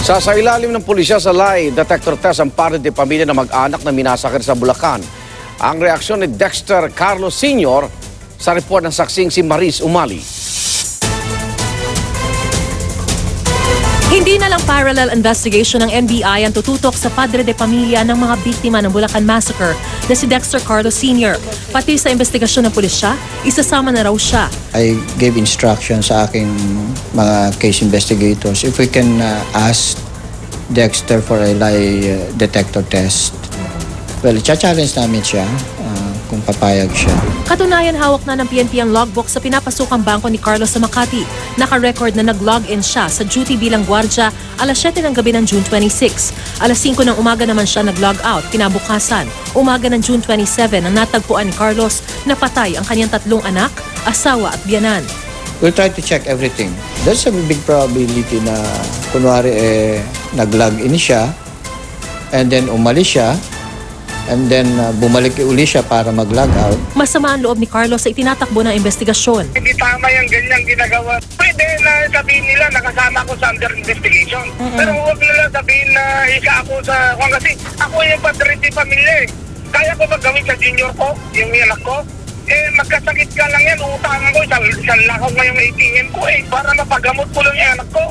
Sa ilalim ng pulisya sa lie detector test ang padre de pamilya na mag-anak na minasakit sa Bulacan. Ang reaksyon ni Dexter Carlos Sr. sa report ng saksing si Mariz Umali. Hindi na lang parallel investigation ng NBI ang tututok sa padre de pamilya ng mga biktima ng Bulacan Massacre na si Dexter Carlos Sr. Pati sa investigasyon ng pulisya, isasama na raw siya. I gave instruction sa aking mga case investigators if we can ask Dexter for a lie detector test. Well, challenge namin siya kung papayag siya. Katunayan, hawak na ng PNP ang logbook sa pinapasukang bangko ni Carlos sa Makati. Naka-record na nag-log-in siya sa duty bilang gwardya alas 7 ng gabi ng June 26. Alas 5 ng umaga naman siya nag-log out kinabukasan. Umaga ng June 27 ang natagpuan ni Carlos na patay ang kanyang 3 anak, asawa at biyanan. We'll try to check everything. There's a big probability na kunwari nag-log-in siya and then umalis siya and then bumalik uli siya para mag-log out. Masama ang loob ni Carlos sa itinatakbo ng investigasyon. Hindi tama yung ganyang ginagawa. Pwede na sabihin nila nakasama ko sa under investigation. Pero huwag nila sabihin na isa ako sa... Kasi ako yung padre de pamilya eh. Kaya ko magawin sa junior ko, yung anak ko. Magkasakit ka lang yan, utangan ko, isang lakaw ngayong ATM ko para mapagamot ko lang yung anak ko.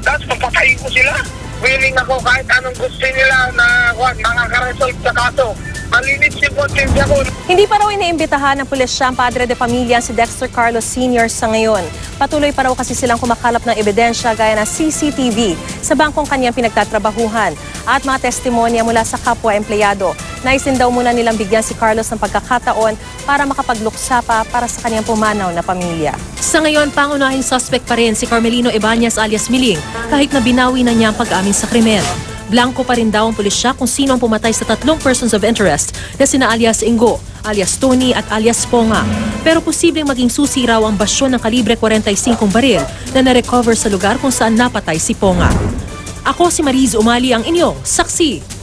Tapos papatayin ko sila. Willing ako kahit anong gusto nila na makakaresolve sa kaso. Malinis yung konsensya ko. Hindi pa raw iniimbitahan ng pulisya ang padre de pamilya si Dexter Carlos Sr. sa ngayon. Patuloy pa raw kasi silang kumakalap ng ebidensya gaya ng CCTV sa bangkong kanyang pinagtatrabahuhan at mga testimonya mula sa kapwa empleyado. Naisin daw muna nilang bigyan si Carlos ng pagkakataon para makapagluksa pa para sa kanyang pumanaw na pamilya. Sa ngayon, pangunahing suspect pa rin si Carmelino Ibanez alias Miling kahit na binawi na niya ang pag-amin sa krimen. Blanco pa rin daw ang pulisya kung sino ang pumatay sa 3 persons of interest na sina alias Ingo, alias Tony at alias Ponga. Pero posibleng maging susi raw ang basyon ng kalibre 45 baril na na-recover sa lugar kung saan napatay si Ponga. Ako si Mariz Umali, ang inyong saksi.